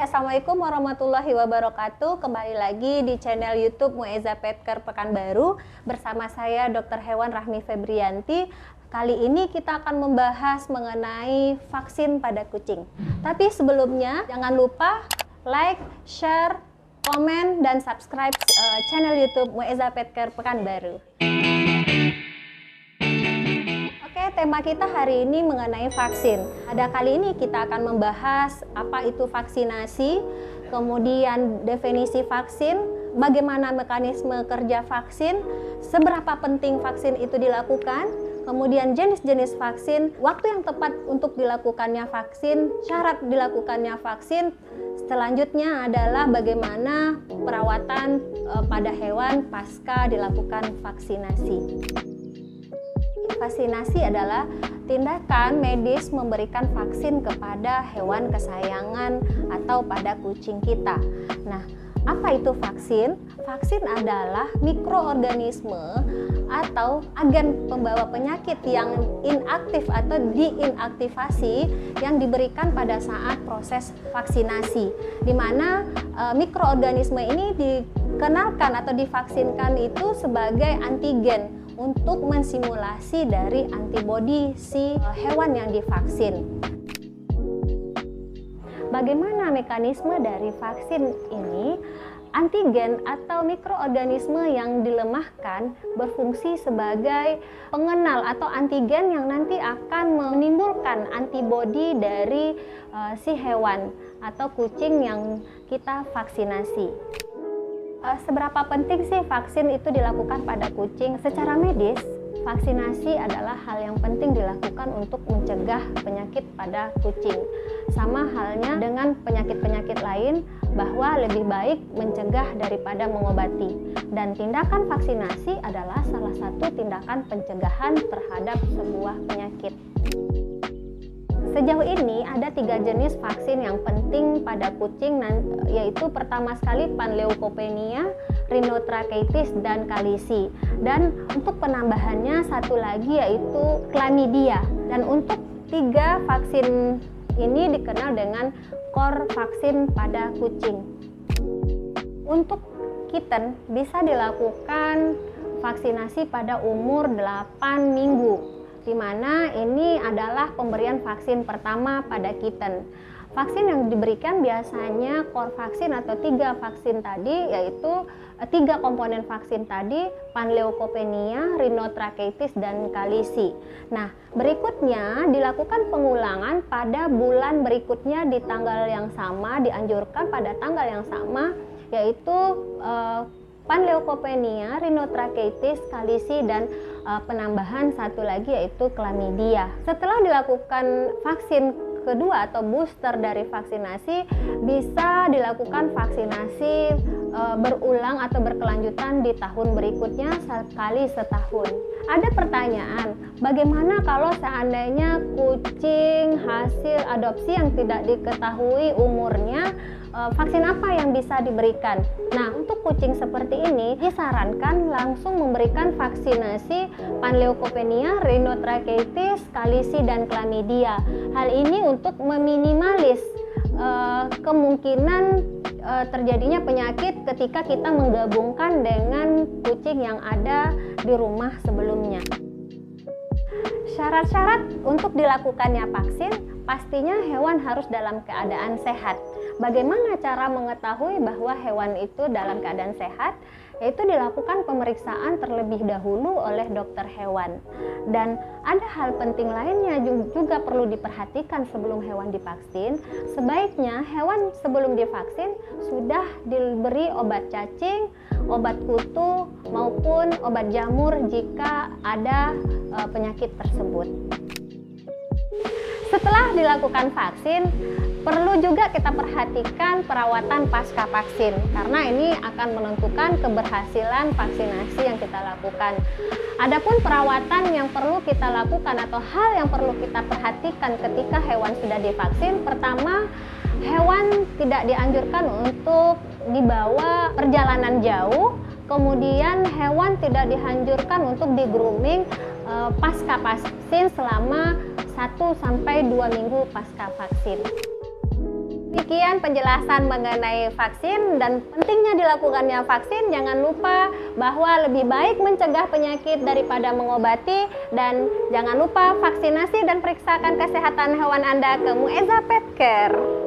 Assalamualaikum warahmatullahi wabarakatuh. Kembali lagi di channel YouTube Mueza Petker Pekanbaru bersama saya Dr. Hewan Rahmi Febrianti. Kali ini kita akan membahas mengenai vaksin pada kucing. Tapi sebelumnya jangan lupa like, share, komen, dan subscribe channel YouTube Mueza Petker Pekanbaru. Tema kita hari ini mengenai vaksin. Pada kali ini kita akan membahas apa itu vaksinasi, kemudian definisi vaksin, bagaimana mekanisme kerja vaksin, seberapa penting vaksin itu dilakukan, kemudian jenis-jenis vaksin, waktu yang tepat untuk dilakukannya vaksin, syarat dilakukannya vaksin, selanjutnya adalah bagaimana perawatan pada hewan pasca dilakukan vaksinasi. Vaksinasi adalah tindakan medis memberikan vaksin kepada hewan kesayangan atau pada kucing kita. Nah, apa itu vaksin? Vaksin adalah mikroorganisme atau agen pembawa penyakit yang inaktif atau diinaktivasi yang diberikan pada saat proses vaksinasi, di mana mikroorganisme ini dikenalkan atau divaksinkan itu sebagai antigen untuk mensimulasi dari antibodi si hewan yang divaksin. Bagaimana mekanisme dari vaksin ini? Antigen atau mikroorganisme yang dilemahkan berfungsi sebagai pengenal atau antigen yang nanti akan menimbulkan antibodi dari si hewan atau kucing yang kita vaksinasi. Seberapa penting sih vaksin itu dilakukan pada kucing? Secara medis, vaksinasi adalah hal yang penting dilakukan untuk mencegah penyakit pada kucing. Sama halnya dengan penyakit-penyakit lain, bahwa lebih baik mencegah daripada mengobati. Dan tindakan vaksinasi adalah salah satu tindakan pencegahan terhadap sebuah penyakit. Sejauh ini ada 3 jenis vaksin yang penting pada kucing, yaitu pertama sekali Panleukopenia, Rhinotracheitis, dan Kalisi. Dan untuk penambahannya satu lagi yaitu Chlamydia. Dan untuk 3 vaksin ini dikenal dengan core vaksin pada kucing. Untuk kitten bisa dilakukan vaksinasi pada umur 8 minggu. Di mana ini adalah pemberian vaksin pertama pada kitten. Vaksin yang diberikan biasanya core vaksin atau 3 vaksin tadi, yaitu 3 komponen vaksin tadi, Panleukopenia, Rhinotracheitis, dan Kalisi. Nah, berikutnya dilakukan pengulangan pada bulan berikutnya di tanggal yang sama, dianjurkan pada tanggal yang sama, yaitu Panleukopenia, Rhinotracheitis, Kalisi, dan penambahan satu lagi yaitu Chlamydia. Setelah dilakukan vaksin kedua atau booster dari vaksinasi, bisa dilakukan vaksinasi berulang atau berkelanjutan di tahun berikutnya sekali setahun. Ada pertanyaan, bagaimana kalau seandainya kucing hasil adopsi yang tidak diketahui umurnya, vaksin apa yang bisa diberikan? Nah, untuk kucing seperti ini disarankan langsung memberikan vaksinasi Panleukopenia, Rhinotracheitis, Kalisi, dan Chlamydia. Hal ini untuk meminimalis kemungkinan terjadinya penyakit ketika kita menggabungkan dengan kucing yang ada di rumah sebelumnya. Syarat-syarat untuk dilakukannya vaksin, pastinya hewan harus dalam keadaan sehat. Bagaimana cara mengetahui bahwa hewan itu dalam keadaan sehat? Yaitu dilakukan pemeriksaan terlebih dahulu oleh dokter hewan. Dan ada hal penting lainnya juga perlu diperhatikan sebelum hewan divaksin. Sebaiknya hewan sebelum divaksin sudah diberi obat cacing, obat kutu, maupun obat jamur jika ada penyakit tersebut. Setelah dilakukan vaksin, perlu juga kita perhatikan perawatan pasca vaksin, karena ini akan menentukan keberhasilan vaksinasi yang kita lakukan. Adapun perawatan yang perlu kita lakukan atau hal yang perlu kita perhatikan ketika hewan sudah divaksin, pertama, hewan tidak dianjurkan untuk dibawa perjalanan jauh. Kemudian hewan tidak dianjurkan untuk di grooming pasca vaksin selama 1-2 minggu pasca vaksin. Demikian penjelasan mengenai vaksin dan pentingnya dilakukannya vaksin. Jangan lupa bahwa lebih baik mencegah penyakit daripada mengobati, dan jangan lupa vaksinasi dan periksakan kesehatan hewan Anda ke Mueza Pet Care.